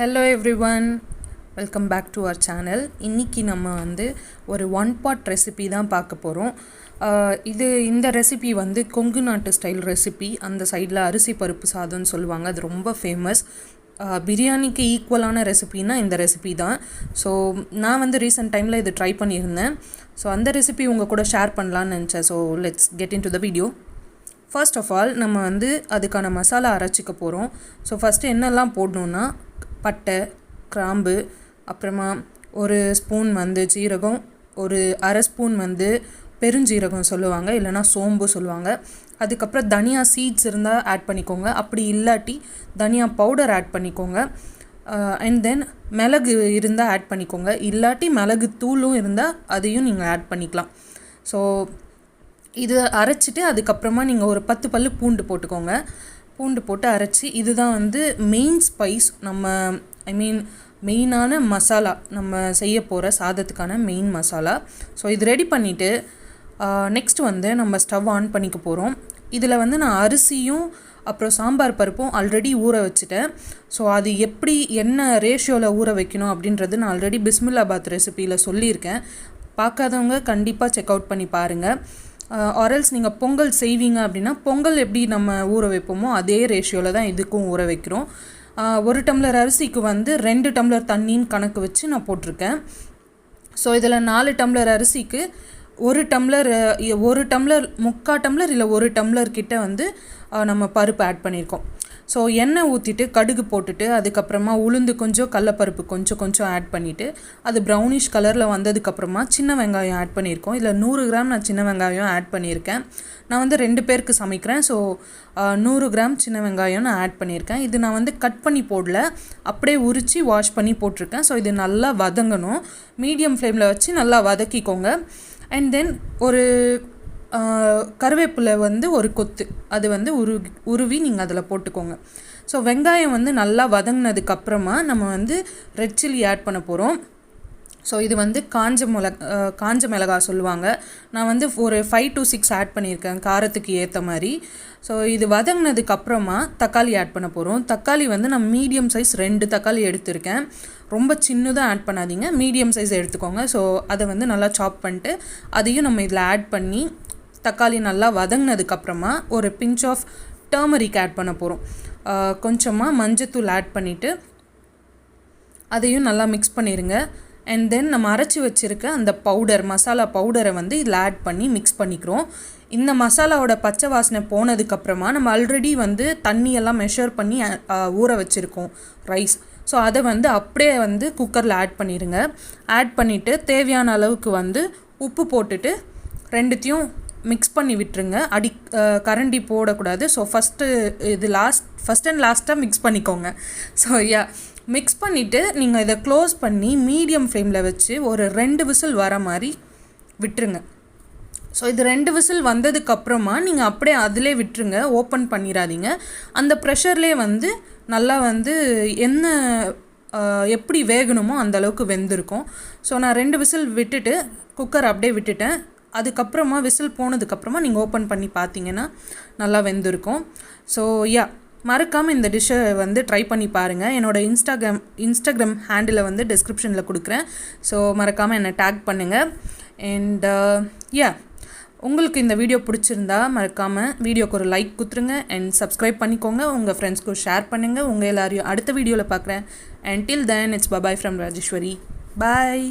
Hello everyone, welcome back to our channel. இன்னைக்கு நம்ம ஒரு ஒன் பாட் ரெசிபி தான் பார்க்க போகிறோம். இந்த ரெசிபி கொங்குநாட்டு ஸ்டைல் ரெசிபி. அந்த சைடில் அரிசி பருப்பு சாதம்னு சொல்லுவாங்க, அது ரொம்ப ஃபேமஸ். பிரியாணிக்கு ஈக்குவலான ரெசிபின்னா இந்த ரெசிபி தான். ஸோ நான் ரீசெண்ட் டைமில் இது ட்ரை பண்ணியிருந்தேன். ஸோ அந்த ரெசிபி உங்கள் கூட ஷேர் பண்ணலான்னு நினச்சேன். So let's get into the video. First of all நம்ம அதுக்கான மசாலா அரைச்சிக்க போகிறோம். ஸோ ஃபஸ்ட்டு என்னெல்லாம் போடணுன்னா, பட்டை, கிராம்பு, அப்புறமா ஒரு ஸ்பூன் ஜீரகம், ஒரு அரை ஸ்பூன் பெருஞ்சீரகம் சொல்லுவாங்க, இல்லைனா சோம்பு சொல்லுவாங்க. அதுக்கப்புறம் தனியா சீட்ஸ் இருந்தால் ஆட் பண்ணிக்கோங்க, அப்படி இல்லாட்டி தனியா பவுடர் ஆட் பண்ணிக்கோங்க. அண்ட் தென் மிளகு இருந்தால் ஆட் பண்ணிக்கோங்க, இல்லாட்டி மிளகு தூளும் இருந்தால் அதையும் நீங்கள் ஆட் பண்ணிக்கலாம். ஸோ இது அரைச்சிட்டு அதுக்கப்புறமா நீங்கள் ஒரு 10 பல்லு பூண்டு போட்டுக்கோங்க. பூண்டு போட்டு அரைச்சி, இதுதான் மெயின் ஸ்பைஸ். நம்ம மெயினான மசாலா, நம்ம செய்ய போகிற சாதத்துக்கான மெயின் மசாலா. ஸோ இது ரெடி பண்ணிவிட்டு நெக்ஸ்ட் நம்ம ஸ்டவ் ஆன் பண்ணிக்க போகிறோம். இதில் நான் அரிசியும் அப்புறம் சாம்பார் பருப்பும் ஆல்ரெடி ஊற வச்சுட்டேன். ஸோ அது எப்படி என்ன ரேஷியோவில் ஊற வைக்கணும் அப்படின்றது நான் ஆல்ரெடி பிஸ்மில்லாபாத் ரெசிபியில் சொல்லியிருக்கேன். பார்க்காதவங்க கண்டிப்பாக செக் அவுட் பண்ணி பாருங்கள். ஆரல்ஸ் நீங்கள் பொங்கல் செய்வீங்க அப்படின்னா, பொங்கல் எப்படி நம்ம ஊற வைப்போமோ அதே ரேஷியோவில் தான் இதுக்கும் ஊற வைக்கிறோம். 1 டம்ளர் அரிசிக்கு 2 டம்ளர் தண்ணின்னு கணக்கு வச்சு நான் போட்டிருக்கேன். ஸோ இதில் 4 டம்ளர் அரிசிக்கு 1 டம்ளர் 3/4 டம்ளர் இல்லை 1 டம்ளர் கிட்ட நம்ம பருப்பு ஆட் பண்ணியிருக்கோம். ஸோ எண்ணெய் ஊற்றிட்டு கடுகு போட்டுட்டு அதுக்கப்புறமா உளுந்து கொஞ்சம், கடலப்பருப்பு கொஞ்சம் ஆட் பண்ணிவிட்டு அது ப்ரௌனிஷ் கலரில் வந்ததுக்கப்புறமா சின்ன வெங்காயம் ஆட் பண்ணியிருக்கோம். இதில் 100 கிராம் நான் சின்ன வெங்காயம் ஆட் பண்ணியிருக்கேன். நான் 2 பேருக்கு சமைக்கிறேன். ஸோ 100 கிராம் சின்ன வெங்காயம் நான் ஆட் பண்ணியிருக்கேன். இது நான் கட் பண்ணி போடல, அப்படியே உரித்து வாஷ் பண்ணி போட்டிருக்கேன். ஸோ இது நல்லா வதங்கணும். மீடியம் ஃப்ளேமில் வச்சு நல்லா வதக்கிக்கோங்க. அண்ட் தென் ஒரு கருவேப்பிலை ஒரு கொத்து, அது உருவி நீங்கள் அதில் போட்டுக்கோங்க. ஸோ வெங்காயம் நல்லா வதங்கினதுக்கப்புறமா நம்ம ரெட் சில்லி ஆட் பண்ண போகிறோம். ஸோ இது காஞ்ச மிளகாய் சொல்லுவாங்க. நான் ஒரு 5 to 6 ஆட் பண்ணியிருக்கேன் காரத்துக்கு ஏற்ற மாதிரி. ஸோ இது வதங்கினதுக்கப்புறமா தக்காளி ஆட் பண்ண போகிறோம். தக்காளி நான் மீடியம் சைஸ் 2 தக்காளி எடுத்திருக்கேன். ரொம்ப சின்னதாக ஆட் பண்ணாதீங்க, மீடியம் சைஸ் எடுத்துக்கோங்க. ஸோ அதை நல்லா சாப் பண்ணிட்டு அதையும் நம்ம இதில் ஆட் பண்ணி, தக்காளி நல்லா வதங்கினதுக்கப்புறமா ஒரு பிஞ்ச் ஆஃப் டர்மரிக் ஆட் பண்ண போகிறோம். கொஞ்சமாக மஞ்சத்தூள் ஆட் பண்ணிவிட்டு அதையும் நல்லா மிக்ஸ் பண்ணிடுங்க. அண்ட் தென் நம்ம அரைச்சி வச்சுருக்க அந்த மசாலா பவுடரை இதில் ஆட் பண்ணி மிக்ஸ் பண்ணிக்கிறோம். இந்த மசாலாவோட பச்சை வாசனை போனதுக்கப்புறமா நம்ம ஆல்ரெடி தண்ணியெல்லாம் மெஷர் பண்ணி ஊற வச்சுருக்கோம் ரைஸ். ஸோ அதை அப்படியே குக்கரில் ஆட் பண்ணிடுங்க. ஆட் பண்ணிவிட்டு தேவையான அளவுக்கு உப்பு போட்டுட்டு ரெண்டுத்தையும் மிக்ஸ் பண்ணி விட்டுருங்க. கரண்டி போடக்கூடாது. ஸோ ஃபஸ்ட் அண்ட் லாஸ்ட்டாக மிக்ஸ் பண்ணிக்கோங்க. ஸோ மிக்ஸ் பண்ணிவிட்டு நீங்கள் இதை க்ளோஸ் பண்ணி மீடியம் ஃப்ளேமில் வச்சு ஒரு 2 விசில் வர மாதிரி விட்டுருங்க. ஸோ இது 2 விசில் வந்ததுக்கப்புறமா நீங்கள் அப்படியே அதிலே விட்டுருங்க, ஓப்பன் பண்ணிடாதீங்க. அந்த ப்ரெஷர்லேயே நல்லா என்ன எப்படி வேகணுமோ அந்தளவுக்கு வெந்திருக்கும். ஸோ நான் 2 விசில் விட்டுட்டு குக்கர் அப்படியே விட்டுட்டேன். அதுக்கப்புறமா விசில் போனதுக்கப்புறமா நீங்கள் ஓப்பன் பண்ணி பார்த்தீங்கன்னா நல்லா வெந்திருக்கும். ஸோ மறக்காமல் இந்த டிஷ்ஷை ட்ரை பண்ணி பாருங்கள். என்னோடய இன்ஸ்டாகிராம் ஹேண்டில் டிஸ்கிரிப்ஷனில் கொடுக்குறேன். ஸோ மறக்காமல் என்னை டேக் பண்ணுங்கள். அண்ட் உங்களுக்கு இந்த வீடியோ பிடிச்சிருந்தா மறக்காமல் வீடியோக்கு ஒரு லைக் கொடுத்துருங்க. அண்ட் சப்ஸ்கிரைப் பண்ணிக்கோங்க, உங்கள் ஃப்ரெண்ட்ஸ்க்கு ஷேர் பண்ணுங்கள். உங்கள் எல்லாரையும் அடுத்த வீடியோவில் பார்க்குறேன். And till then it's bye bye from Rajeswari. Bye.